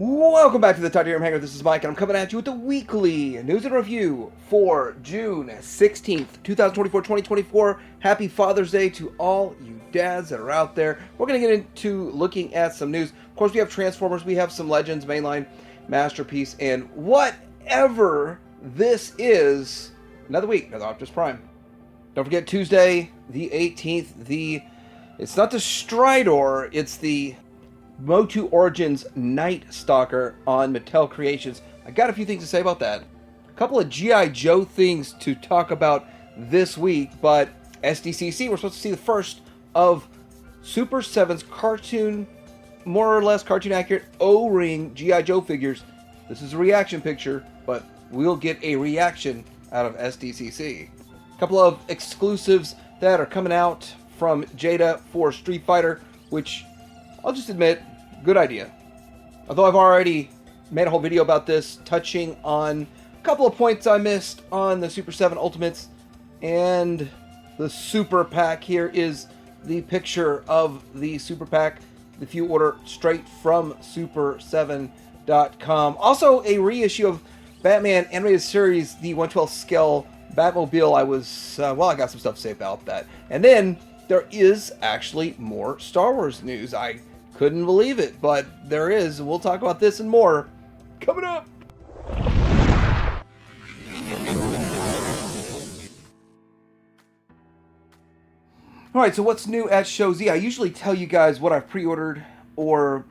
Welcome back to the Titanium Hangar. This is Mike, and I'm coming at you with the weekly news and review for June 16th, 2024. Happy Father's Day to all you dads that are out there. We're going to get into looking at some news. Of course, we have Transformers, we have some Legends, Mainline, Masterpiece, and whatever this is, another week, another Optimus Prime. Don't forget Tuesday, the 18th, it's not the Stridor, it's the Motu Origins Night Stalker on Mattel Creations. I got a few things to say about that. A couple of G.I. Joe things to talk about this week, but Sdcc, we're supposed to see the first of Super 7's cartoon, more or less cartoon accurate O-ring G.I. Joe figures. This is a reaction picture, but we'll get a reaction out of Sdcc. A couple of exclusives that are coming out from Jada for Street Fighter, which I'll just admit, good idea. Although I've already made a whole video about this, touching on a couple of points I missed on the Super 7 Ultimates. And the Super Pack here is the picture of the Super Pack if you order straight from super7.com. Also, a reissue of Batman Animated Series, the 112 scale Batmobile. I got some stuff to say about that. And then there is actually more Star Wars news. I couldn't believe it, but there is. We'll talk about this and more coming up. Alright, so what's new at Show Z? I usually tell you guys what I've pre-ordered or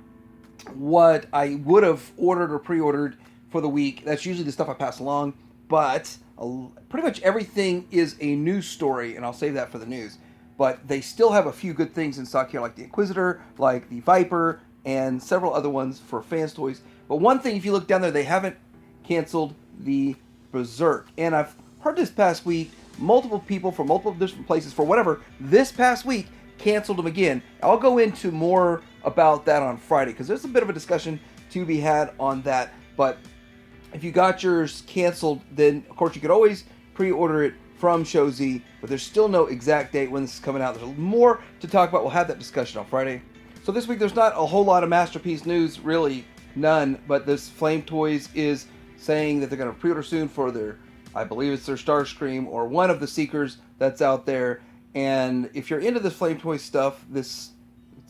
what I would have ordered or pre-ordered for the week. That's usually the stuff I pass along, but pretty much everything is a news story, and I'll save that for the news. But they still have a few good things in stock here, like the Inquisitor, like the Viper, and several other ones for fans' toys. But one thing, if you look down there, they haven't canceled the Berserk. And I've heard this past week, multiple people from multiple different places, for whatever, this past week, canceled them again. I'll go into more about that on Friday, because there's a bit of a discussion to be had on that. But if you got yours canceled, then, of course, you could always pre-order it from Show Z, but there's still no exact date when this is coming out. There's more to talk about. We'll have that discussion on Friday. So this week there's not a whole lot of Masterpiece news, really none, but this Flame Toys is saying that they're going to pre-order soon for their, I believe it's their Starscream or one of the Seekers that's out there. And if you're into this Flame Toys stuff,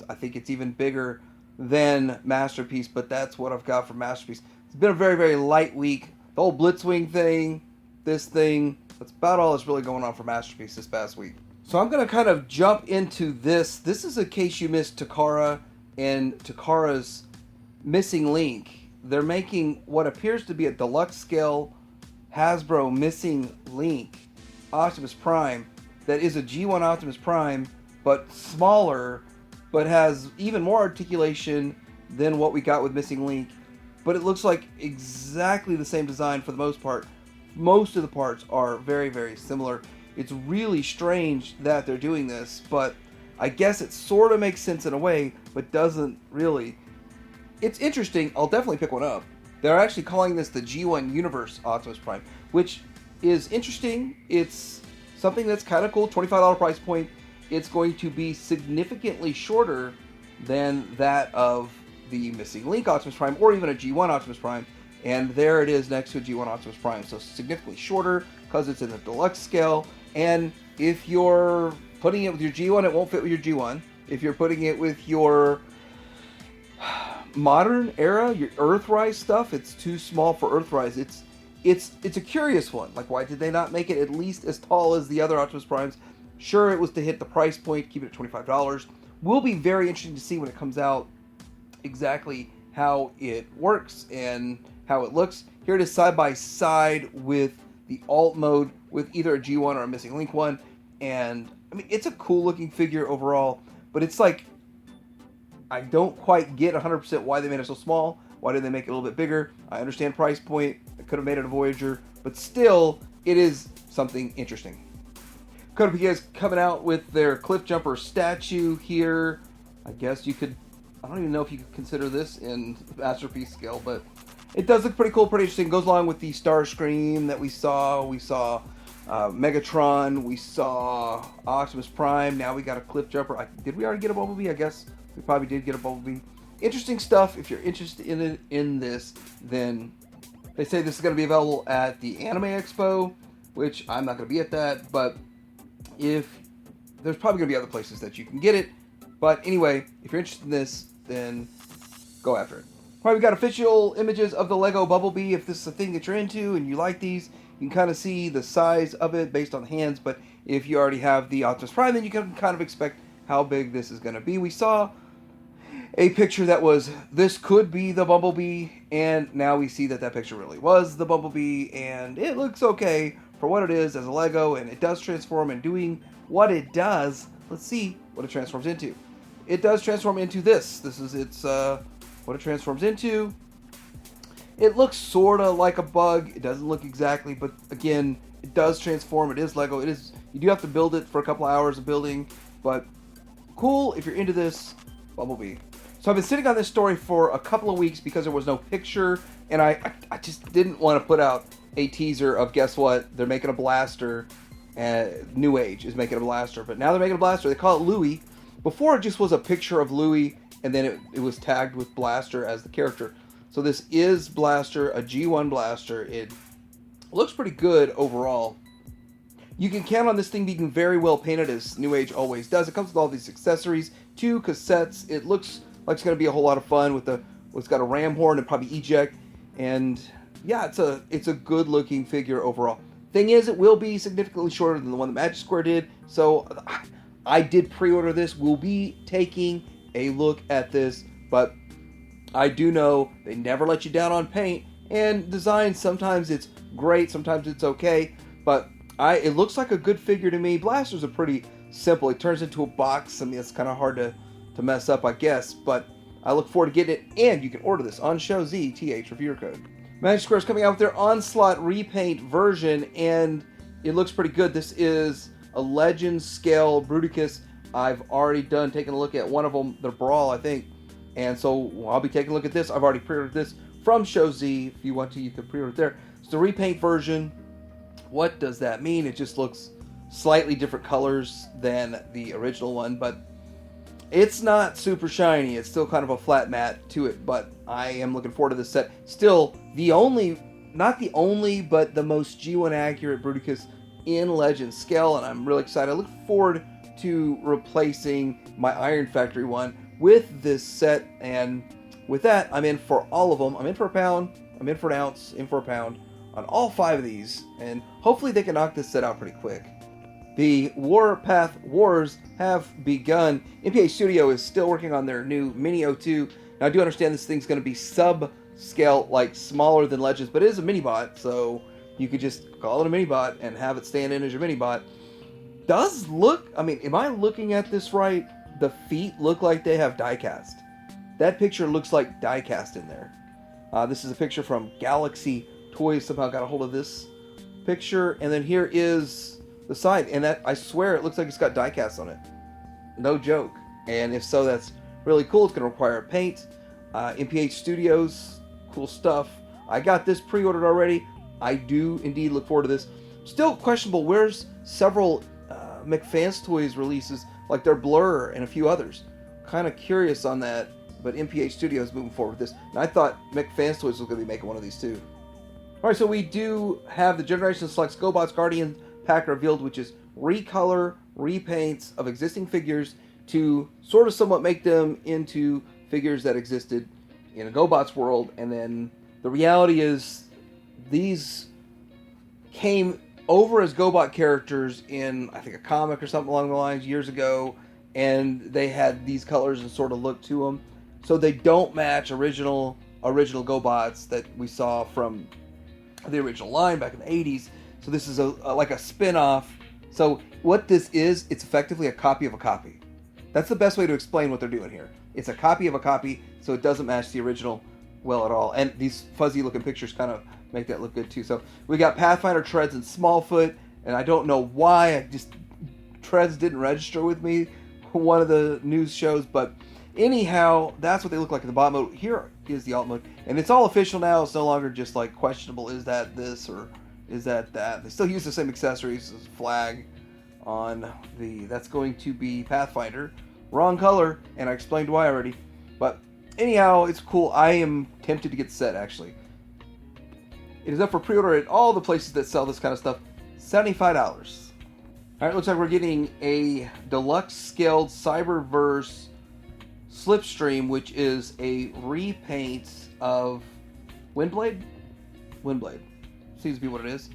I think it's even bigger than Masterpiece, but that's what I've got for Masterpiece. It's been a very, very light week. The whole Blitzwing thing, this thing, that's about all that's really going on for Masterpiece this past week. So I'm going to kind of jump into this. This is a case you missed Takara and Takara's Missing Link. They're making what appears to be a deluxe scale Hasbro Missing Link Optimus Prime that is a G1 Optimus Prime, but smaller, but has even more articulation than what we got with Missing Link. But it looks like exactly the same design for the most part. Most of the parts are very, very similar. It's really strange that they're doing this, but I guess it sort of makes sense in a way, but doesn't really. It's interesting. I'll definitely pick one up. They're actually calling this the G1 Universe Optimus Prime, which is interesting. It's something that's kind of cool. $25 price point. It's going to be significantly shorter than that of the Missing Link Optimus Prime, or even a G1 Optimus Prime. And there it is next to a G1 Optimus Prime. So significantly shorter because it's in the deluxe scale. And if you're putting it with your G1, it won't fit with your G1. If you're putting it with your modern era, your Earthrise stuff, it's too small for Earthrise. It's a curious one. Like, why did they not make it at least as tall as the other Optimus Primes? Sure, it was to hit the price point, keep it at $25. Will be very interesting to see when it comes out exactly how it works and how it looks. Here it is side by side with the alt mode with either a G1 or a Missing Link one. And I mean, it's a cool looking figure overall, but it's like, I don't quite get 100% why they made it so small. Why did they make it a little bit bigger? I understand price point. I could have made it a Voyager, but still, it is something interesting. Code is coming out with their Cliff Jumper statue here. I guess you could, I don't even know if you could consider this in Masterpiece scale, but it does look pretty cool, pretty interesting. Goes along with the Starscream that we saw. We saw Megatron. We saw Optimus Prime. Now we got a Cliff Jumper. Did we already get a Bumblebee? I guess we probably did get a Bumblebee. interesting stuff. If you're interested in this, then they say this is going to be available at the Anime Expo, which I'm not going to be at that, but if there's probably going to be other places that you can get it. But anyway, if you're interested in this, then go after it. All right, we got official images of the Lego Bumblebee. If this is a thing that you're into and you like these, you can kind of see the size of it based on the hands. But if you already have the Optimus Prime, then you can kind of expect how big this is going to be. We saw a picture that was, this could be the Bumblebee, and now we see that that picture really was the Bumblebee, and it looks okay for what it is as a Lego, and it does transform, and doing what it does, let's see what it transforms into. It does transform into this. This is its, what it transforms into. It looks sort of like a bug. It doesn't look exactly, but again, it does transform. It is Lego. It is, you do have to build it for a couple hours of building, but cool if you're into this Bumblebee. So I've been sitting on this story for a couple of weeks because there was no picture, and I just didn't want to put out a teaser of, guess what, they're making a blaster, New Age is making a blaster, but now they're making a blaster. They call it Louie. Before it just was a picture of Louie, and then it was tagged with Blaster as the character. So this is Blaster, a G1 Blaster. It looks pretty good overall. You can count on this thing being very well painted, as New Age always does. It comes with all these accessories, 2 cassettes. It looks like it's going to be a whole lot of fun with it's got a ram horn and probably eject. And yeah, it's a good looking figure overall. Thing is, it will be significantly shorter than the one that Magic Square did. So I did pre-order this. We'll be taking a look at this, but I do know they never let you down on paint and design. Sometimes it's great, sometimes it's okay, but it looks like a good figure to me. Blasters are pretty simple. It turns into a box. I mean, it's kind of hard to mess up, I guess, but I look forward to getting it, and you can order this on ShowZ, TH reviewer code. Magic Square is coming out with their Onslaught repaint version, and it looks pretty good. This is a Legend scale Bruticus. I've already taken a look at one of them, the Brawl, I think, and so I'll be taking a look at this. I've already pre-ordered this from ShowZ. If you want to, you can pre-order it there. It's the repaint version. What does that mean? It just looks slightly different colors than the original one, but it's not super shiny. It's still kind of a flat matte to it, but I am looking forward to this set. Still, not the only, but the most G1 accurate Bruticus in Legend scale, and I'm really excited. I look forward to replacing my Iron Factory one with this set, and with that, I'm in for all of them. I'm in for a pound, I'm in for an ounce, in for a pound on all 5 of these, and hopefully they can knock this set out pretty quick. The Warpath Wars have begun. MPA Studio is still working on their new Mini O2. Now, I do understand this thing's going to be sub-scale, like smaller than Legends, but it is a mini-bot, so you could just call it a mini-bot and have it stand in as your mini-bot. Does look, I mean, am I looking at this right? The feet look like they have die-cast. That picture looks like die-cast in there. This is a picture from Galaxy Toys. Somehow got a hold of this picture, and then here is the side, and that, I swear, it looks like it's got die-cast on it. No joke. And if so, that's really cool. It's going to require paint. MPH Studios, cool stuff. I got this pre-ordered already. I do indeed look forward to this. Still questionable. Where's several McFans Toys releases, like their Blur and a few others? Kind of curious on that, but MPH Studios moving forward with this. And I thought McFans Toys was going to be making one of these too. All right, so we do have the Generation Selects GoBots Guardian pack revealed, which is recolor, repaints of existing figures to sort of somewhat make them into figures that existed in a GoBots world. And then the reality is these came over as GoBot characters in, I think, a comic or something along the lines years ago, and they had these colors and sort of look to them. So they don't match original GoBots that we saw from the original line back in the 80s. So this is like a spin-off. So what this is, it's effectively a copy of a copy. That's the best way to explain what they're doing here. It's a copy of a copy, so it doesn't match the original well at all. And these fuzzy-looking pictures kind of make that look good too. So we got Pathfinder, Treads, and Smallfoot, and I don't know why. Treads didn't register with me one of the news shows, but anyhow, that's what they look like in the bot mode. Here is the alt mode, and it's all official now. It's no longer just like questionable. Is that this or is that that? They still use the same accessories as flag on the. That's going to be Pathfinder. Wrong color, and I explained why already. But anyhow, it's cool. I am tempted to get the set, actually. It is up for pre-order at all the places that sell this kind of stuff. $75. Alright, looks like we're getting a deluxe scaled Cyberverse Slipstream, which is a repaint of Windblade? Windblade. Seems to be what it is.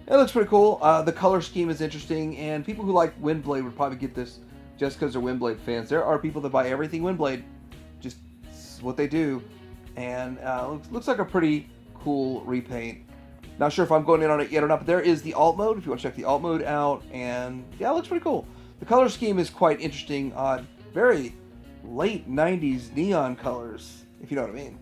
It looks pretty cool. The color scheme is interesting, and people who like Windblade would probably get this just because they're Windblade fans. There are people that buy everything Windblade. Just what they do. And looks like a pretty cool repaint. Not sure if I'm going in on it yet or not, but there is the alt mode if you want to check the alt mode out. And yeah, it looks pretty cool. The color scheme is quite interesting, odd, very late 90s neon colors, if you know what I mean.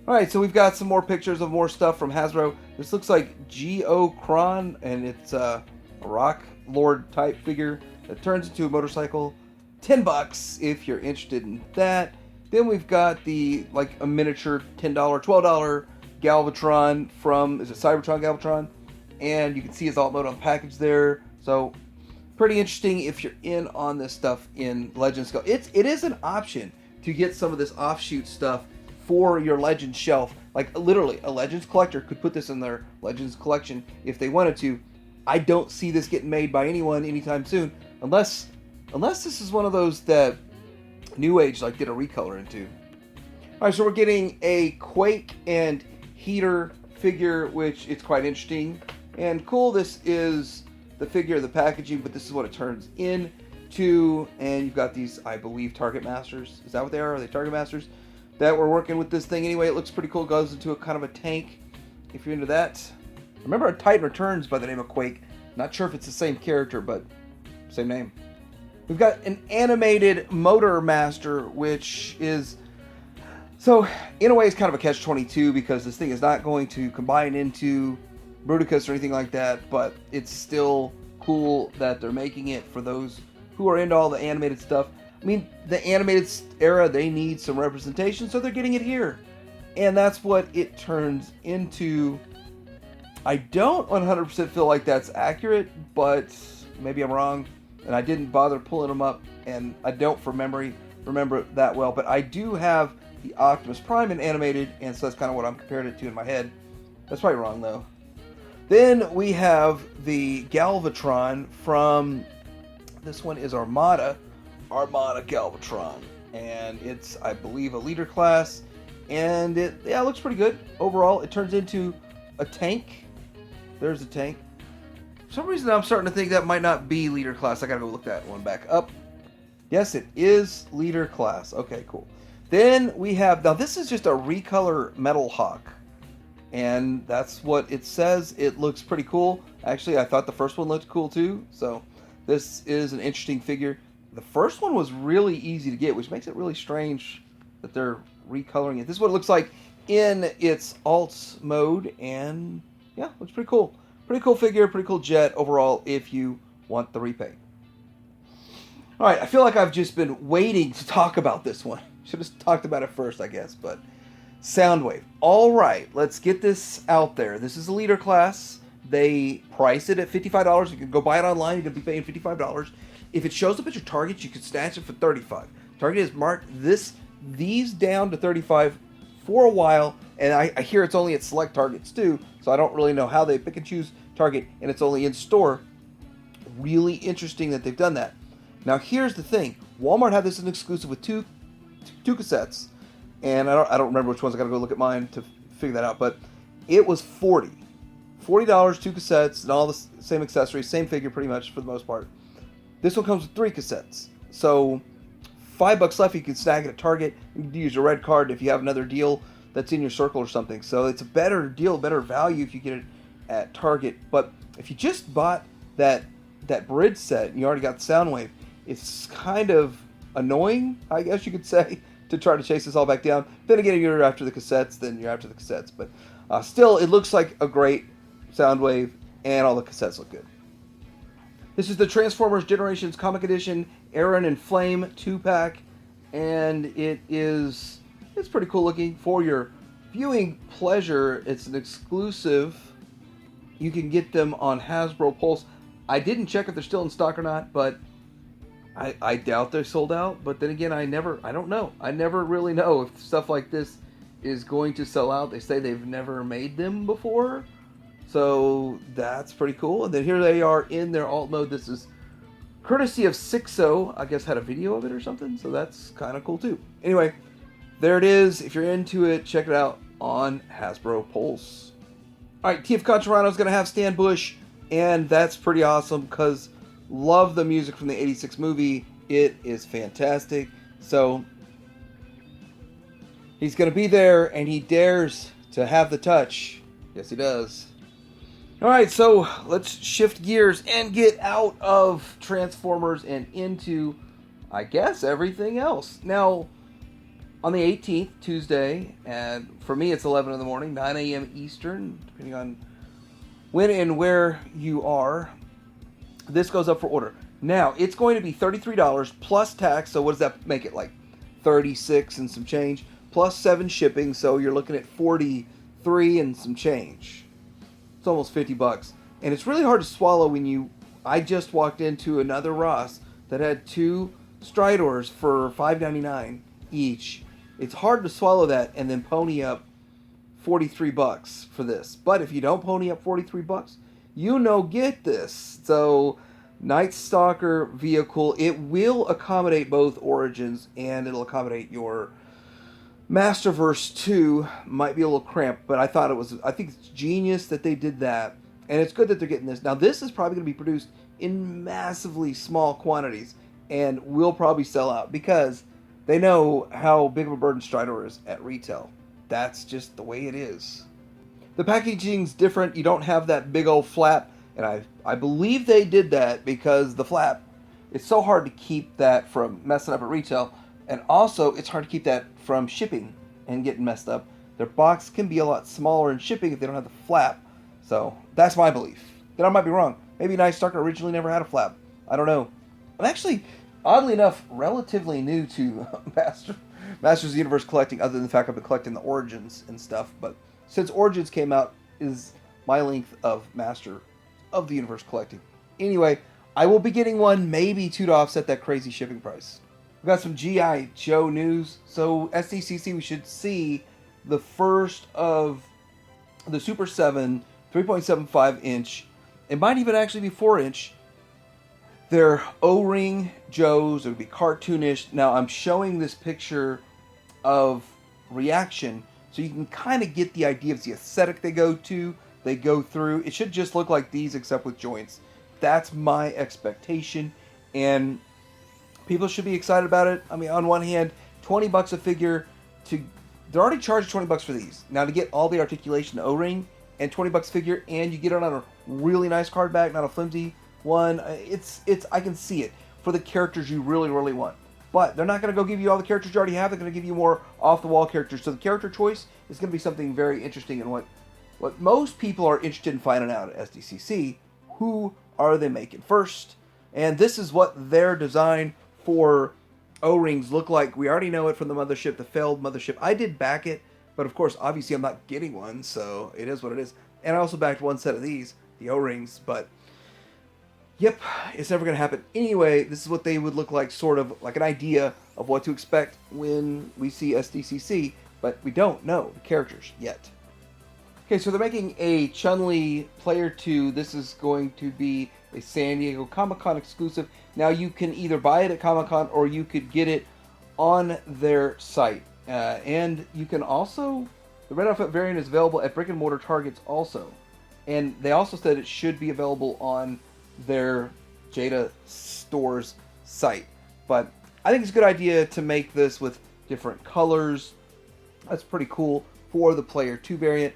Alright, so we've got some more pictures of more stuff from Hasbro. This looks like Geokron, and it's a rock lord type figure that turns into a motorcycle. $10 if you're interested in that. Then we've got the, like, a miniature $10, $12 Galvatron from, is it Cybertron Galvatron? And you can see his alt mode on the package there. So, pretty interesting if you're in on this stuff in Legends scale. It is an option to get some of this offshoot stuff for your Legends shelf. Like, literally, a Legends collector could put this in their Legends collection if they wanted to. I don't see this getting made by anyone anytime soon, unless this is one of those that New Age like did a recolor into. Alright, so we're getting a Quake and Heater figure, which is quite interesting and cool. This is the figure of the packaging, but this is what it turns into. And you've got these, I believe, Target Masters. Is that what they are? Are they Target Masters that we're working with this thing? Anyway, it looks pretty cool. It goes into a kind of a tank if you're into that. Remember a Titan Returns by the name of Quake. Not sure if it's the same character, but same name. We've got an animated Motor Master, which is, so in a way it's kind of a catch-22 because this thing is not going to combine into Bruticus or anything like that, but it's still cool that they're making it for those who are into all the animated stuff. I mean, the animated era, they need some representation, so they're getting it here. And that's what it turns into. I don't 100% feel like that's accurate, but maybe I'm wrong. And I didn't bother pulling them up, and I don't from memory remember it that well. But I do have the Optimus Prime in animated, and so that's kind of what I'm comparing it to in my head. That's probably wrong, though. Then we have the Galvatron from, this one is Armada Galvatron. And it's, I believe, a leader class. And it looks pretty good. Overall, it turns into a tank. There's a tank. For some reason, I'm starting to think that might not be leader class. I gotta go look that one back up. Yes, it is leader class. Okay, cool. Then we have, now this is just a recolor Metal Hawk. And that's what it says. It looks pretty cool. Actually, I thought the first one looked cool too. So this is an interesting figure. The first one was really easy to get, which makes it really strange that they're recoloring it. This is what it looks like in its alts mode. And yeah, looks pretty cool. Pretty cool figure, pretty cool jet overall if you want the repaint. Alright, I feel like I've just been waiting to talk about this one. Should have talked about it first, I guess, but Soundwave. Alright, let's get this out there. This is a leader class. They price it at $55. You can go buy it online. You're going to be paying $55. If it shows up at your Target, you can snatch it for $35. Target has marked these down to $35 for a while, and I hear it's only at select Targets too, so I don't really know how they pick and choose Target, and it's only in store. Really interesting that they've done that. Now here's the thing. Walmart had this as an exclusive with two cassettes, and I don't remember which ones. I gotta go look at mine to figure that out, but it was $40, two cassettes, and all the same accessories, same figure pretty much for the most part. This one comes with 3 cassettes, so $5 left. You can snag it at Target. You can use your red card if you have another deal that's in your circle or something. So it's a better deal, better value if you get it at Target. But if you just bought that bridge set and you already got the Soundwave, it's kind of annoying, I guess you could say, to try to chase this all back down. Then again, if you're after the cassettes, then you're after the cassettes. But still, it looks like a great Soundwave, and all the cassettes look good. This is the Transformers Generations Comic Edition Aaron and Flame 2-pack, and it's pretty cool looking. For your viewing pleasure, it's an exclusive. You can get them on Hasbro Pulse. I didn't check if they're still in stock or not, but I doubt they're sold out, but then again, I don't know. I never really know if stuff like this is going to sell out. They say they've never made them before, so that's pretty cool. And then here they are in their alt mode. This is courtesy of Sdcc, I guess had a video of it or something, so that's kind of cool too. Anyway, there it is. If you're into it, check it out on Hasbro Pulse. Alright, TF Conchorano's going to have Stan Bush, and that's pretty awesome because love the music from the 86 movie. It is fantastic. So, he's going to be there, and he dares to have the touch. Yes, he does. Alright, so let's shift gears and get out of Transformers and into, I guess, everything else. Now, on the 18th, Tuesday, and for me it's 11 in the morning, 9 a.m. Eastern, depending on when and where you are, this goes up for order. Now, it's going to be $33 plus tax, so what does that make it, like 36 and some change, plus 7 shipping, so you're looking at 43 and some change. It's almost $50. And it's really hard to swallow when I just walked into another Ross that had 2 Stridors for $5.99 each. It's hard to swallow that and then pony up $43 for this. But if you don't pony up $43, get this. So, Night Stalker vehicle, it will accommodate both Origins and it'll accommodate your Masterverse 2. Might be a little cramped, but I think it's genius that they did that. And it's good that they're getting this. Now, this is probably going to be produced in massively small quantities and will probably sell out because they know how big of a burden Stridor is at retail. That's just the way it is. The packaging's different. You don't have that big old flap. And I believe they did that because the flap, it's so hard to keep that from messing up at retail. And also, it's hard to keep that from shipping and getting messed up. Their box can be a lot smaller in shipping if they don't have the flap. So, that's my belief. Then I might be wrong. Maybe Night Stalker originally never had a flap. I don't know. I'm actually, oddly enough, relatively new to Masters of the Universe collecting, other than the fact I've been collecting the Origins and stuff. But since Origins came out is my length of Master of the Universe collecting. Anyway, I will be getting one, maybe 2 to offset that crazy shipping price. We've got some G.I. Joe news. So, Sdcc, we should see the first of the Super 7 3.75 inch. It might even actually be 4 inch. They're O-ring Joes. It would be cartoonish. Now, I'm showing this picture of reaction so you can kind of get the idea of the aesthetic they go through. It should just look like these except with joints. That's my expectation. And people should be excited about it. I mean, on one hand, $20 a figure. They're already charged $20 for these. Now, to get all the articulation O-ring and $20 a figure, and you get it on a really nice card back, not a flimsy one. I can see it for the characters you really, really want. But they're not going to go give you all the characters you already have. They're going to give you more off-the-wall characters. So the character choice is going to be something very interesting. And what most people are interested in finding out at Sdcc, who are they making first? And this is what their design for O-rings look like. We already know it from the mothership, the failed mothership. I did back it, but of course, obviously I'm not getting one, so it is what it is. And I also backed one set of these, the O-rings, but yep, it's never going to happen. Anyway, this is what they would look like, sort of like an idea of what to expect when we see Sdcc, but we don't know the characters yet. Okay, so they're making a Chun-Li Player 2. This is going to be a San Diego Comic-Con exclusive. Now, you can either buy it at Comic-Con or you could get it on their site. And you can also, the Red Outfit variant is available at brick-and-mortar Targets also. And they also said it should be available on their Jada Store's site. But I think it's a good idea to make this with different colors. That's pretty cool for the Player 2 variant.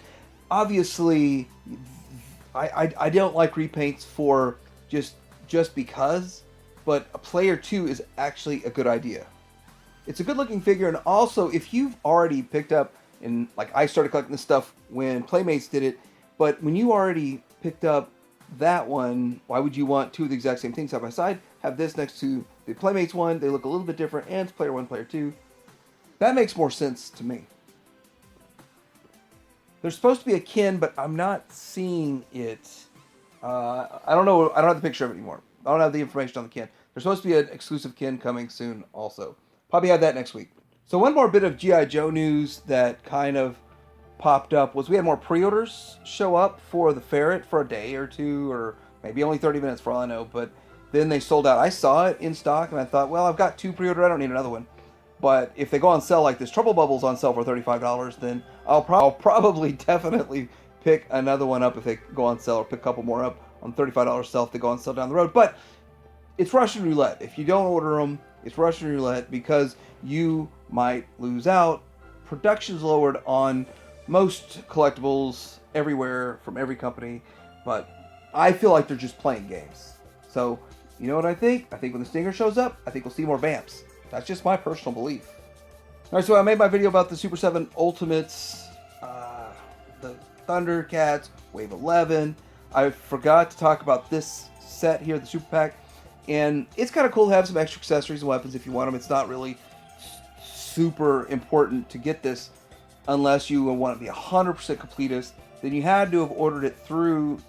Obviously, I don't like repaints for just because, but a Player 2 is actually a good idea. It's a good looking figure, and also if you've already picked up, and like I started collecting this stuff when Playmates did it, but when you already picked up that one, why would you want 2 of the exact same things side by side? Have this next to the Playmates one, they look a little bit different, and it's Player 1, Player 2. That makes more sense to me. There's supposed to be a kin, but I'm not seeing it. I don't know. I don't have the picture of it anymore. I don't have the information on the kin. There's supposed to be an exclusive kin coming soon also. Probably have that next week. So one more bit of G.I. Joe news that kind of popped up was we had more pre-orders show up for the Ferret for a day or two, or maybe only 30 minutes for all I know, but then they sold out. I saw it in stock and I thought, well, I've got 2 pre-ordered, I don't need another one. But if they go on sale like this, Trouble Bubble's on sale for $35, then I'll probably definitely pick another one up if they go on sale, or pick a couple more up on $35 sale if they go on sale down the road. But it's Russian roulette. If you don't order them, it's Russian roulette because you might lose out. Production's lowered on most collectibles everywhere from every company, but I feel like they're just playing games. So, you know what I think? I think when the Stinger shows up, I think we'll see more Vamps. That's just my personal belief. Alright, so I made my video about the Super 7 Ultimates, the Thundercats, Wave 11. I forgot to talk about this set here, the Super Pack. And it's kind of cool to have some extra accessories and weapons if you want them. It's not really super important to get this unless you want to be 100% completist. Then you had to have ordered it through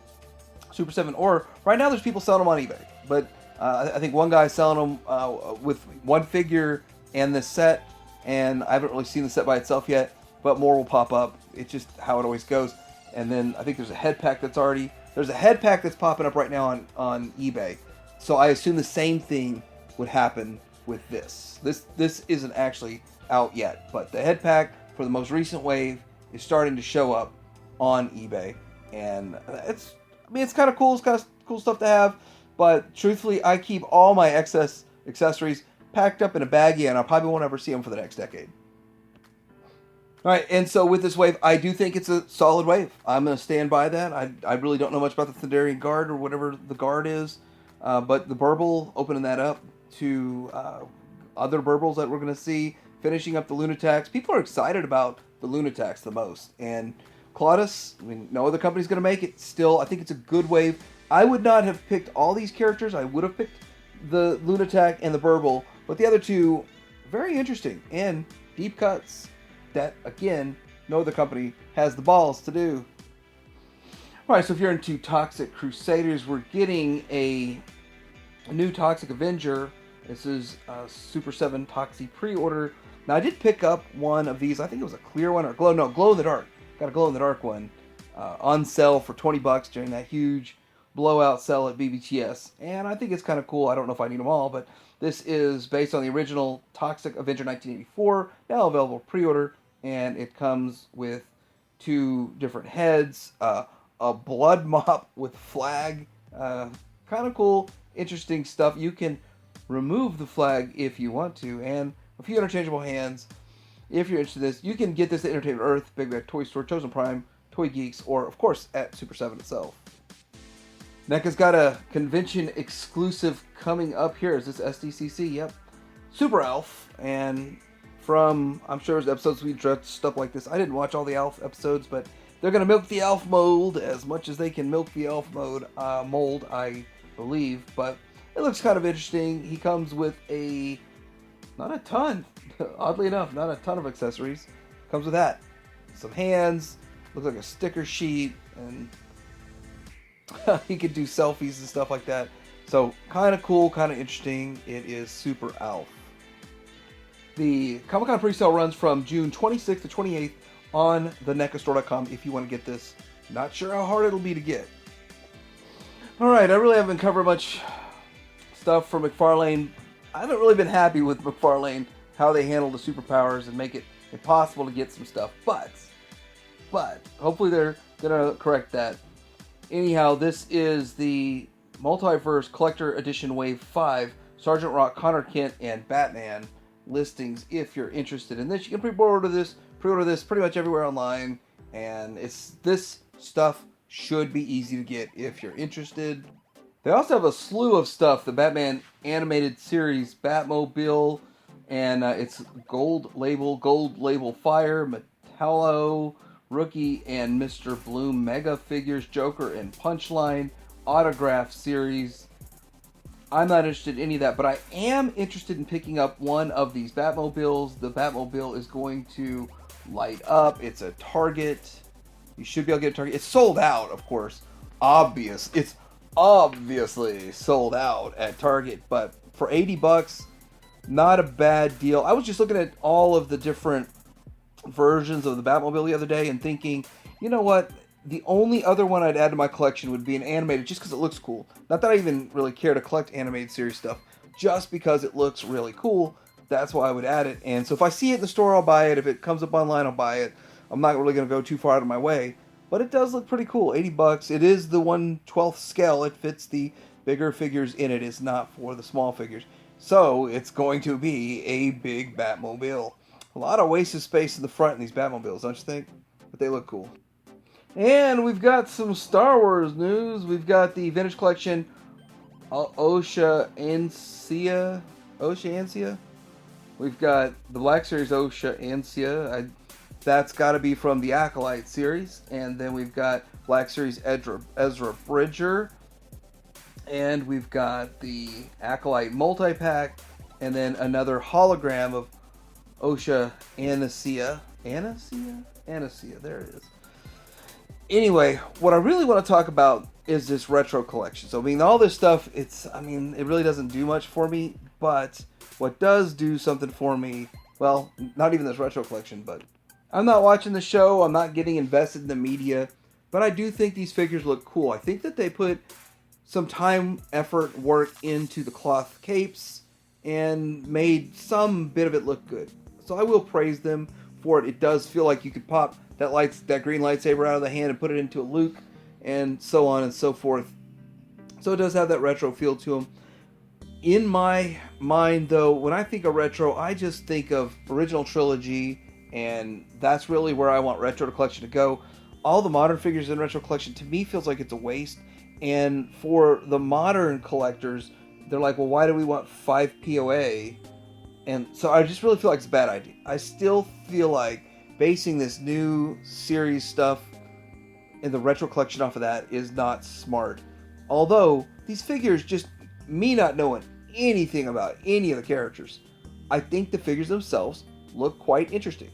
Super 7. Or right now there's people selling them on eBay. But I think one guy's selling them with one figure and this set. And I haven't really seen the set by itself yet. But more will pop up. It's just how it always goes. And then I think there's a head pack that's already... There's a head pack that's popping up right now on eBay. So I assume the same thing would happen with this. This isn't actually out yet, but the head pack for the most recent wave is starting to show up on eBay, and it's kind of cool. It's kind of cool stuff to have, but truthfully, I keep all my excess accessories packed up in a baggie, and I probably won't ever see them for the next decade. All right, and so with this wave, I do think it's a solid wave. I'm going to stand by that. I really don't know much about the Thunderian Guard or whatever the Guard is. But the Burble, opening that up to other Burbles that we're going to see, finishing up the Lunatacs. People are excited about the Lunatacs the most. And Claudus, I mean, no other company's going to make it. Still, I think it's a good wave. I would not have picked all these characters. I would have picked the Lunatac and the Burble. But the other two, very interesting and deep cuts that, again, no other company has the balls to do. Alright, so if you're into Toxic Crusaders, we're getting a new Toxic Avenger. This is a Super 7 Toxie pre-order. Now, I did pick up one of these. I think it was a clear one or glow in the dark. Got a glow in the dark one on sale for $20 during that huge blowout sale at BBTS. And I think it's kind of cool. I don't know if I need them all, but this is based on the original Toxic Avenger 1984, now available pre-order, and it comes with 2 different heads, a blood mop with flag, kind of cool, interesting stuff. You can remove the flag if you want to, and a few interchangeable hands. If you're interested in this, you can get this at Entertainment Earth, Big Bad Toy Store, Chosen Prime, Toy Geeks, or of course at Super 7 itself. NECA's got a convention exclusive coming up here. Is this Sdcc? Yep. Super Alf, and from, I'm sure there's episodes we dressed stuff like this. I didn't watch all the Alf episodes, but they're going to milk the Alf mold as much as they can milk the Alf mold, I believe. But it looks kind of interesting. He comes with not a ton, oddly enough, not a ton of accessories. Comes with that. Some hands, looks like a sticker sheet, and he could do selfies and stuff like that. So kind of cool, kind of interesting. It is Super Alf. The Comic-Con pre-sale runs from June 26th to 28th on the NECAstore.com if you want to get this. Not sure how hard it'll be to get. Alright, I really haven't covered much stuff from McFarlane. I haven't really been happy with McFarlane, how they handle the superpowers and make it impossible to get some stuff. But hopefully they're going to correct that. Anyhow, this is the Multiverse Collector Edition Wave 5, Sergeant Rock, Connor Kent, and Batman listings. If you're interested in this, you can pre-order this pretty much everywhere online, and this stuff should be easy to get if you're interested. They also have a slew of stuff. The Batman animated series, Batmobile, and it's gold label Fire, Metallo, Rookie, and Mr. Bloom Mega Figures, Joker, and Punchline autograph series. I'm not interested in any of that, but I am interested in picking up one of these Batmobiles. The Batmobile is going to light up. It's a Target. You should be able to get a Target. It's sold out, of course. It's obviously sold out at Target, but for $80, not a bad deal. I was just looking at all of the different versions of the Batmobile the other day and thinking, you know what? The only other one I'd add to my collection would be an animated, just because it looks cool. Not that I even really care to collect animated series stuff, just because it looks really cool. That's why I would add it. And so if I see it in the store, I'll buy it. If it comes up online, I'll buy it. I'm not really going to go too far out of my way. But it does look pretty cool. $80. It is the 1/12 scale. It fits the bigger figures in it. It's not for the small figures. So it's going to be a big Batmobile. A lot of wasted space in the front in these Batmobiles, don't you think? But they look cool. And we've got some Star Wars news. We've got the Vintage Collection Oceancia. We've got the Black Series Oceancia. That's got to be from the Acolyte series. And then we've got Black Series Ezra Bridger. And we've got the Acolyte multi-pack. And then another hologram of Oceanica. Anacia, there it is. Anyway, what I really want to talk about is this retro collection. So, I mean, all this stuff, it really doesn't do much for me. But what does do something for me, well, not even this retro collection, but I'm not watching the show. I'm not getting invested in the media. But I do think these figures look cool. I think that they put some time, effort, work into the cloth capes and made some bit of it look good. So I will praise them for it. It does feel like you could pop that green lightsaber out of the hand and put it into a Luke, and so on and so forth. So it does have that retro feel to them. In my mind, though, when I think of retro, I just think of original trilogy, and that's really where I want retro collection to go. All the modern figures in retro collection, to me, feels like it's a waste. And for the modern collectors, they're like, well, why do we want 5 POA? And so I just really feel like it's a bad idea. I still feel like basing this new series stuff in the retro collection off of that is not smart. Although, these figures, just me not knowing anything about any of the characters, I think the figures themselves look quite interesting.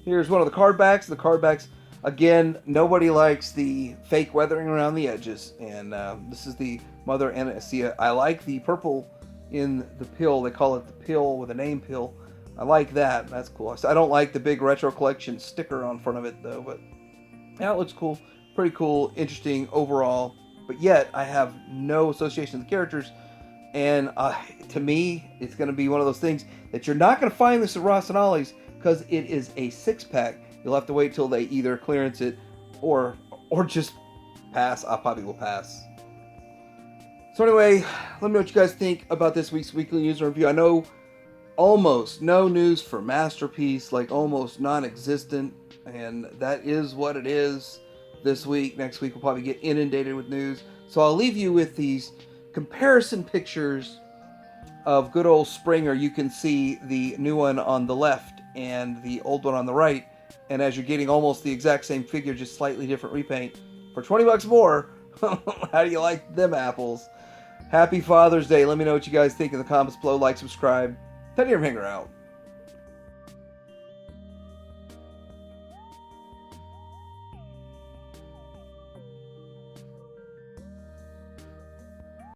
Here's one of the card backs. The card backs, again, nobody likes the fake weathering around the edges. And this is the Mother Anacia. I like the purple in the pill. They call it the pill with a name pill. I like that. That's cool. I don't like the big retro collection sticker on front of it, though. But yeah, it looks cool. Pretty cool. Interesting overall. But yet, I have no association with the characters. And to me, it's going to be one of those things that you're not going to find this at Ross and Ollie's because it is a 6-pack. You'll have to wait till they either clearance it or just pass. I probably will pass. So anyway, let me know what you guys think about this week's weekly news review. I know almost no news for Masterpiece, like almost non-existent, and that is what it is this week. Next week we'll probably get inundated with news. So I'll leave you with these comparison pictures of good old Springer. You can see the new one on the left and the old one on the right. And as you're getting almost the exact same figure, just slightly different repaint, for $20 more, how do you like them apples? Happy Father's Day. Let me know what you guys think in the comments below. Like, subscribe. Teddy Finger out.